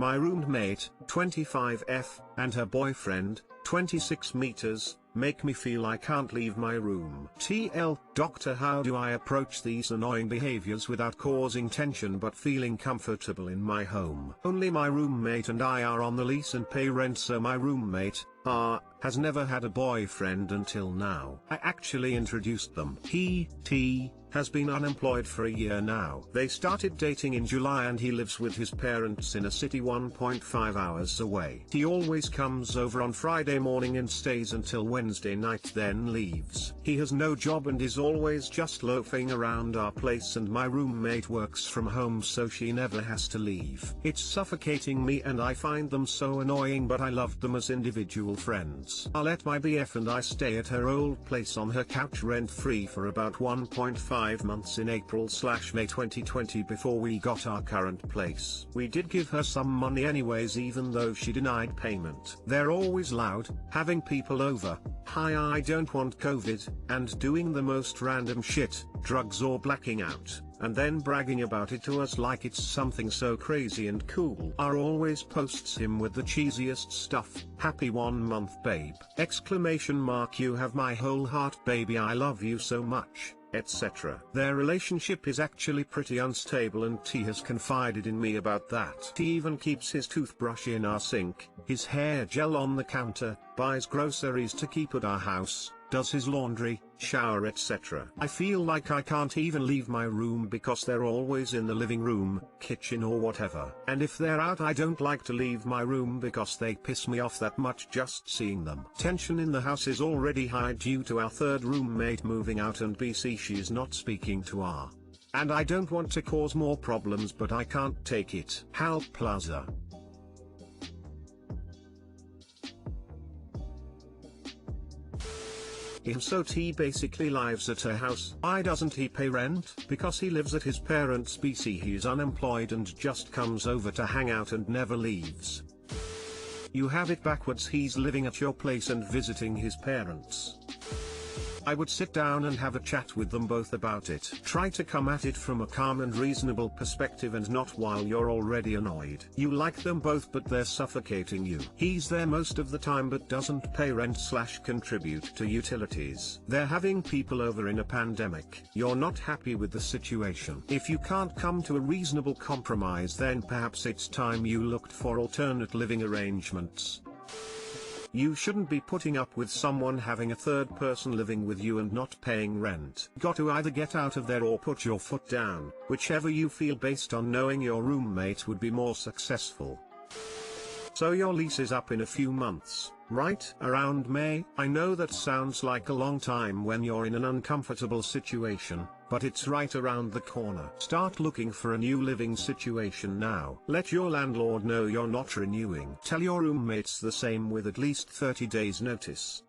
My roommate, 25F, and her boyfriend, 26 meters, make me feel I can't leave my room. TL, Doctor, how do I approach these annoying behaviors without causing tension but feeling comfortable in my home? Only my roommate and I are on the lease and pay rent, so my roommate, has never had a boyfriend until now. I actually introduced them. He has been unemployed for a year now. They started dating in July and he lives with his parents in a city 1.5 hours away. He always comes over on Friday morning and stays until Wednesday night, then leaves. He has no job and is always just loafing around our place, and my roommate works from home so she never has to leave. It's suffocating me and I find them so annoying, but I loved them as individual friends. I let my BF and I stay at her old place on her couch rent-free for about 1.5 months in April/May 2020 before we got our current place. We did give her some money anyways, even though she denied payment. They're always loud, having people over, hi I don't want COVID, and doing the most random shit, drugs or blacking out, and then bragging about it to us like it's something so crazy and cool. R always posts him with the cheesiest stuff, happy 1 month babe, exclamation mark, you have my whole heart baby, I love you so much, etc. Their relationship is actually pretty unstable and T has confided in me about that. He even keeps his toothbrush in our sink, his hair gel on the counter, buys groceries to keep at our house, does his laundry, shower, etc. I feel like I can't even leave my room because they're always in the living room, kitchen or whatever. And if they're out, I don't like to leave my room because they piss me off that much just seeing them. Tension in the house is already high due to our third roommate moving out and BC she's not speaking to R. And I don't want to cause more problems, but I can't take it. Hal Plaza. So T basically lives at her house. Why doesn't he pay rent? Because he lives at his parents' BC. He's unemployed and just comes over to hang out and never leaves. You have it backwards, he's living at your place and visiting his parents. I would sit down and have a chat with them both about it. Try to come at it from a calm and reasonable perspective and not while you're already annoyed. You like them both but they're suffocating you. He's there most of the time but doesn't pay rent/contribute to utilities. They're having people over in a pandemic. You're not happy with the situation. If you can't come to a reasonable compromise, then perhaps it's time you looked for alternate living arrangements. You shouldn't be putting up with someone having a third person living with you and not paying rent. Got to either get out of there or put your foot down, whichever you feel based on knowing your roommate would be more successful. So your lease is up in a few months, right? Around May? I know that sounds like a long time when you're in an uncomfortable situation, but it's right around the corner. Start looking for a new living situation now. Let your landlord know you're not renewing. Tell your roommates the same with at least 30 days notice.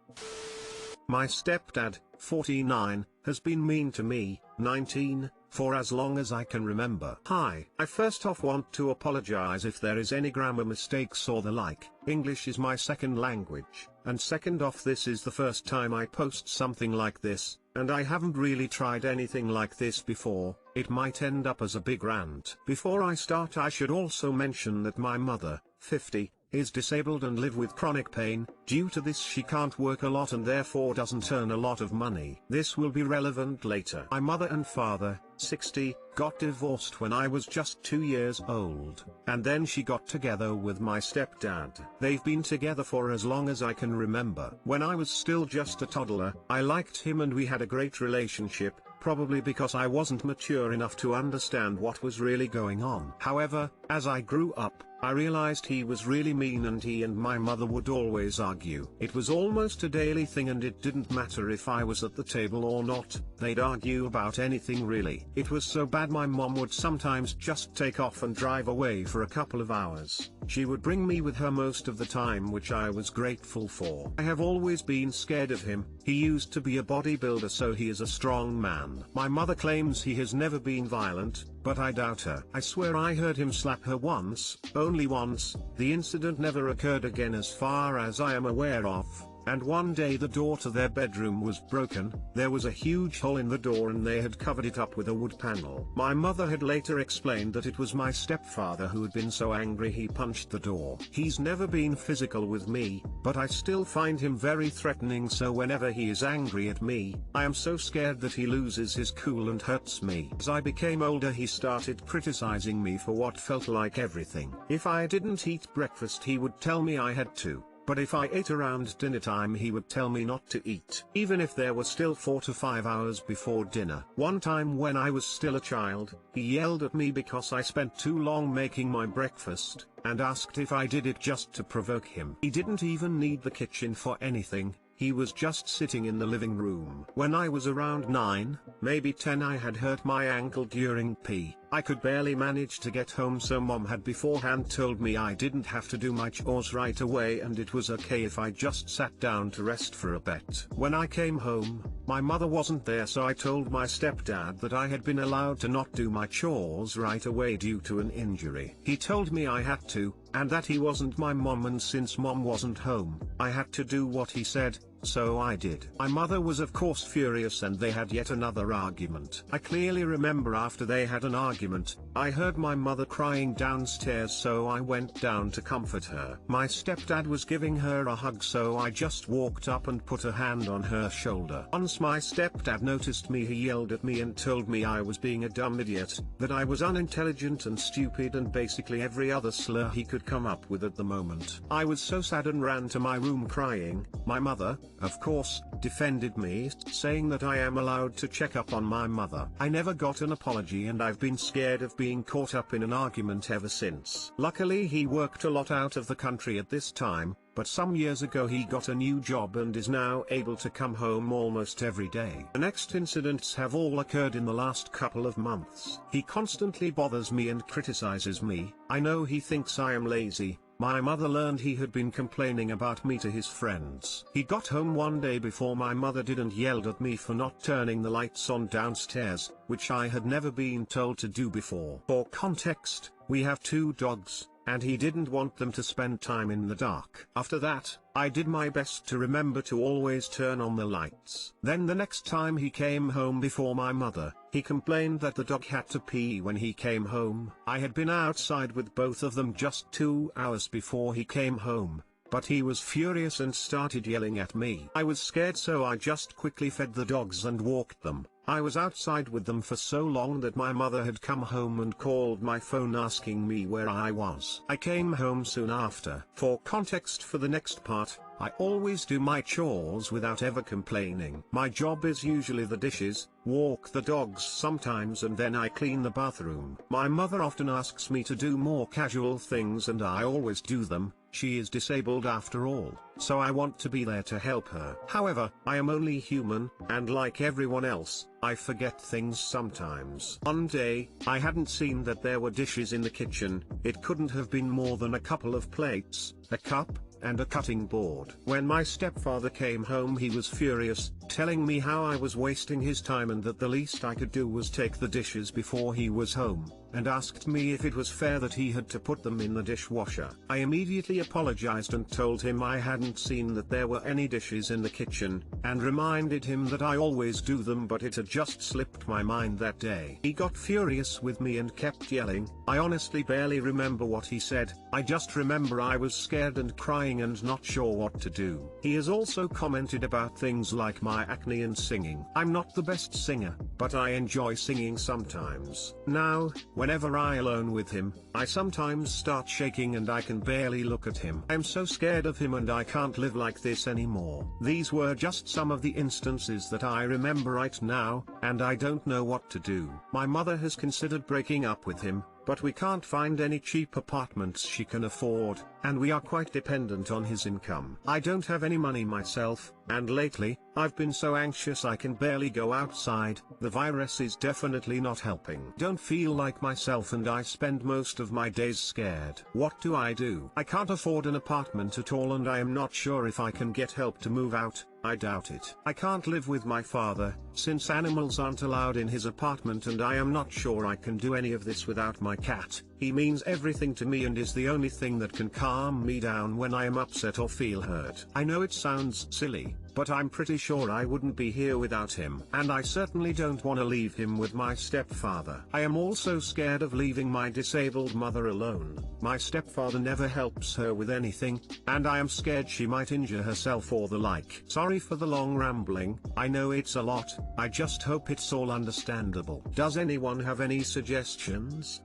My stepdad, 49, has been mean to me, 19, for as long as I can remember. Hi, I first off want to apologize if there is any grammar mistakes or the like. English is my second language, and second off, this is the first time I post something like this, and I haven't really tried anything like this before. It might end up as a big rant. Before I start, I should also mention that my mother, 50, is disabled and live with chronic pain. Due to this, she can't work a lot and therefore doesn't earn a lot of money. This will be relevant later. My mother and father, 60, got divorced when I was just 2 years old, and then she got together with my stepdad. They've been together for as long as I can remember. When I was still just a toddler, I liked him and we had a great relationship, probably because I wasn't mature enough to understand what was really going on. However, as I grew up, I realized he was really mean and he and my mother would always argue. It was almost a daily thing and it didn't matter if I was at the table or not, they'd argue about anything really. It was so bad my mom would sometimes just take off and drive away for a couple of hours. She would bring me with her most of the time, which I was grateful for. I have always been scared of him. He used to be a bodybuilder, so he is a strong man. My mother claims he has never been violent, but I doubt her. I swear I heard him slap her once, only once. The incident never occurred again as far as I am aware of. and one day the door to their bedroom was broken. There was a huge hole in the door and they had covered it up with a wood panel. My mother had later explained that it was my stepfather who had been so angry he punched the door. He's never been physical with me, but I still find him very threatening, so whenever he is angry at me, I am so scared that he loses his cool and hurts me. As I became older he started criticizing me for what felt like everything. If I didn't eat breakfast he would tell me I had to, but if I ate around dinner time he would tell me not to eat, even if there were still 4 to 5 hours before dinner. One time when I was still a child, he yelled at me because I spent too long making my breakfast, and asked if I did it just to provoke him. He didn't even need the kitchen for anything. He was just sitting in the living room. When I was around 9, maybe 10, I had hurt my ankle during PE. I could barely manage to get home, so mom had beforehand told me I didn't have to do my chores right away and it was okay if I just sat down to rest for a bit. When I came home, my mother wasn't there, so I told my stepdad that I had been allowed to not do my chores right away due to an injury. He told me I had to, and that he wasn't my mom, and since mom wasn't home, I had to do what he said, so I did. My mother was of course furious and they had yet another argument. I clearly remember after they had an argument, I heard my mother crying downstairs, so I went down to comfort her. My stepdad was giving her a hug, so I just walked up and put a hand on her shoulder. Once my stepdad noticed me, he yelled at me and told me I was being a dumb idiot, that I was unintelligent and stupid, and basically every other slur he could come up with at the moment. I was so sad and ran to my room crying. My mother, of course, defended me, saying that I am allowed to check up on my mother. I never got an apology and I've been scared of being caught up in an argument ever since. Luckily he worked a lot out of the country at this time, but some years ago he got a new job and is now able to come home almost every day. The next incidents have all occurred in the last couple of months. He constantly bothers me and criticizes me. I know he thinks I am lazy. My mother learned he had been complaining about me to his friends. He got home one day before my mother did and yelled at me for not turning the lights on downstairs, which I had never been told to do before. For context, we have 2 dogs, and he didn't want them to spend time in the dark. After that, I did my best to remember to always turn on the lights. Then the next time he came home before my mother, he complained that the dog had to pee when he came home. I had been outside with both of them just 2 hours before he came home, but he was furious and started yelling at me. I was scared, so I just quickly fed the dogs and walked them. I was outside with them for so long that my mother had come home and called my phone asking me where I was. I came home soon after. For context for the next part, I always do my chores without ever complaining. My job is usually the dishes, walk the dogs sometimes, and then I clean the bathroom. My mother often asks me to do more casual things and I always do them. She is disabled after all, so I want to be there to help her. However, I am only human, and like everyone else, I forget things sometimes. One day, I hadn't seen that there were dishes in the kitchen. It couldn't have been more than a couple of plates, a cup, and a cutting board. When my stepfather came home he was furious, telling me how I was wasting his time and that the least I could do was take the dishes before he was home, and asked me if it was fair that he had to put them in the dishwasher. I immediately apologized and told him I hadn't seen that there were any dishes in the kitchen, and reminded him that I always do them, but it had just slipped my mind that day. He got furious with me and kept yelling. I honestly barely remember what he said. I just remember I was scared and crying and not sure what to do. He has also commented about things like my acne and singing. I'm not the best singer, but I enjoy singing sometimes. Now, whenever I alone with him, I sometimes start shaking and I can barely look at him. I'm so scared of him and I can't live like this anymore. These were just some of the instances that I remember right now, and I don't know what to do. My mother has considered breaking up with him, but we can't find any cheap apartments she can afford, and we are quite dependent on his income. I don't have any money myself, and lately, I've been so anxious I can barely go outside. The virus is definitely not helping. Don't feel like myself and I spend most of my days scared. What do? I can't afford an apartment at all and I am not sure if I can get help to move out. I doubt it. I can't live with my father, since animals aren't allowed in his apartment, and I am not sure I can do any of this without my cat. He means everything to me and is the only thing that can calm me down when I am upset or feel hurt. I know it sounds silly, but I'm pretty sure I wouldn't be here without him. And I certainly don't want to leave him with my stepfather. I am also scared of leaving my disabled mother alone. My stepfather never helps her with anything, and I am scared she might injure herself or the like. Sorry for the long rambling, I know it's a lot, I just hope it's all understandable. Does anyone have any suggestions?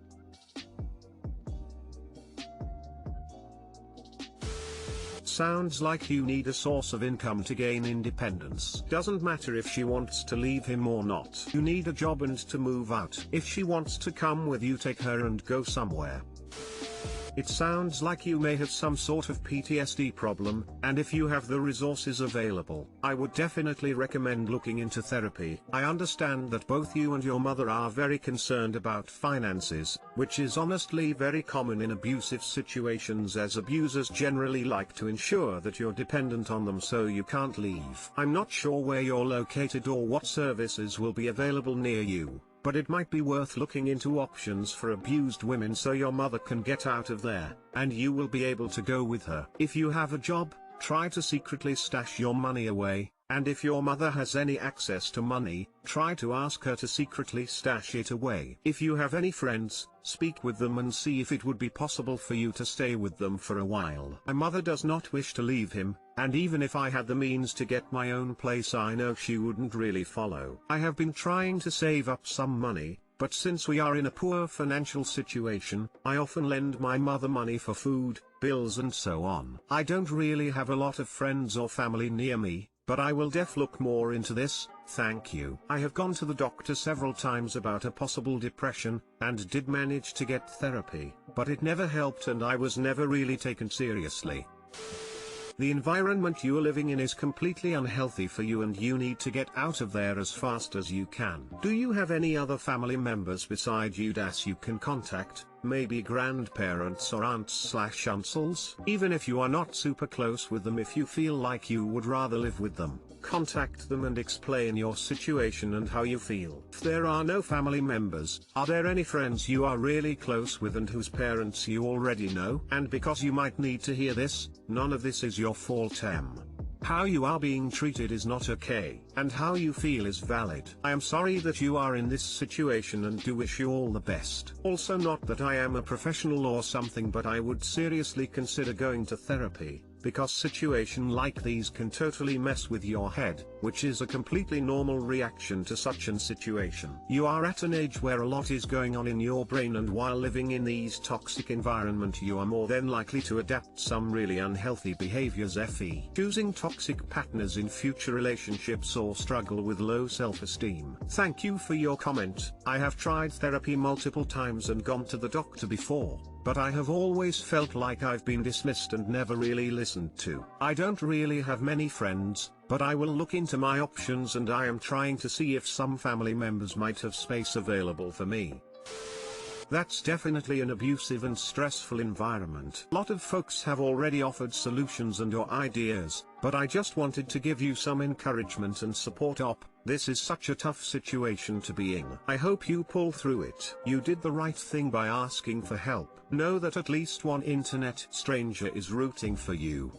Sounds like you need a source of income to gain independence. Doesn't matter if she wants to leave him or not. You need a job and to move out. If she wants to come with you, take her and go somewhere. It sounds like you may have some sort of PTSD problem, and if you have the resources available, I would definitely recommend looking into therapy. I understand that both you and your mother are very concerned about finances, which is honestly very common in abusive situations, as abusers generally like to ensure that you're dependent on them so you can't leave. I'm not sure where you're located or what services will be available near you, but it might be worth looking into options for abused women so your mother can get out of there, and you will be able to go with her. If you have a job, try to secretly stash your money away, and if your mother has any access to money, try to ask her to secretly stash it away. If you have any friends, speak with them and see if it would be possible for you to stay with them for a while. My mother does not wish to leave him, and even if I had the means to get my own place, I know she wouldn't really follow. I have been trying to save up some money, but since we are in a poor financial situation, I often lend my mother money for food, bills and so on. I don't really have a lot of friends or family near me, but I will look more into this, thank you. I have gone to the doctor several times about a possible depression, and did manage to get therapy, but it never helped and I was never really taken seriously. The environment you are living in is completely unhealthy for you and you need to get out of there as fast as you can. Do you have any other family members beside you that you can contact? Maybe grandparents or aunts/uncles? Even if you are not super close with them, if you feel like you would rather live with them, contact them and explain your situation and how you feel. If there are no family members, are there any friends you are really close with and whose parents you already know? And because you might need to hear this, none of this is your fault. How you are being treated is not okay, and how you feel is valid. I am sorry that you are in this situation and do wish you all the best. Also, not that I am a professional or something, but I would seriously consider going to therapy, because situations like these can totally mess with your head, which is a completely normal reaction to such an situation. You are at an age where a lot is going on in your brain, and while living in these toxic environment you are more than likely to adapt some really unhealthy behaviors, choosing toxic partners in future relationships or struggle with low self-esteem. Thank you for your comment. I have tried therapy multiple times and gone to the doctor before, but I have always felt like I've been dismissed and never really listened to. I don't really have many friends, but I will look into my options and I am trying to see if some family members might have space available for me. That's definitely an abusive and stressful environment. A lot of folks have already offered solutions and your ideas, but I just wanted to give you some encouragement and support. This is such a tough situation to be in. I hope you pull through it. You did the right thing by asking for help. Know that at least one internet stranger is rooting for you.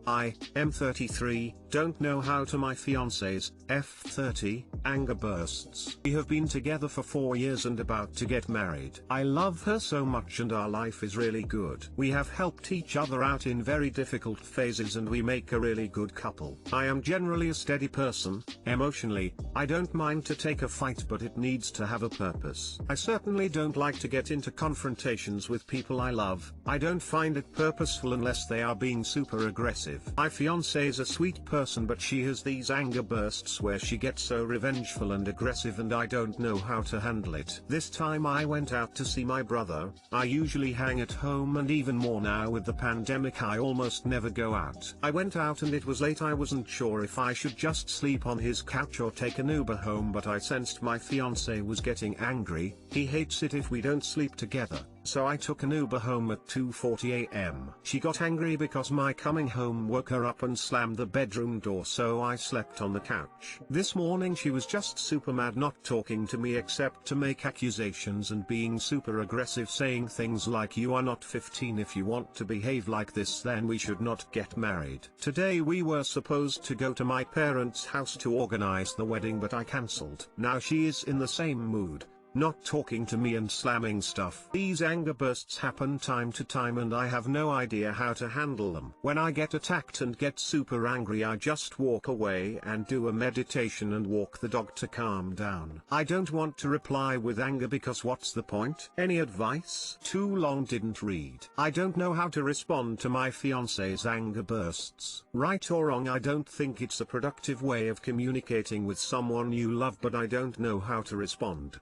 I am 33, don't know how to my fiancé's, F30, anger bursts. We have been together for 4 years and about to get married. I love her so much and our life is really good. We have helped each other out in very difficult phases and we make a really good couple. I am generally a steady person, emotionally, I don't mind to take a fight, but it needs to have a purpose. I certainly don't like to get into confrontations with people I love. I don't find it purposeful unless they are being super aggressive. My fiancée is a sweet person, but she has these anger bursts where she gets so revengeful and aggressive and I don't know how to handle it. This time I went out to see my brother. I usually hang at home, and even more now with the pandemic I almost never go out. I went out and it was late. I wasn't sure if I should just sleep on his couch or take an Uber home, but I sensed my fiancé was getting angry. He hates it if we don't sleep together. So I took an Uber home at 2:40 a.m. She got angry because my coming home woke her up and slammed the bedroom door, so I slept on the couch. This morning she was just super mad, not talking to me except to make accusations and being super aggressive, saying things like, "You are not 15, if you want to behave like this then we should not get married." Today we were supposed to go to my parents' house to organize the wedding, but I cancelled. Now she is in the same mood, not talking to me and slamming stuff. These anger bursts happen time to time and I have no idea how to handle them. When I get attacked and get super angry, I just walk away and do a meditation and walk the dog to calm down. I don't want to reply with anger because what's the point? Any advice? Too long, didn't read. I don't know how to respond to my fiancé's anger bursts. Right or wrong, I don't think it's a productive way of communicating with someone you love, but I don't know how to respond.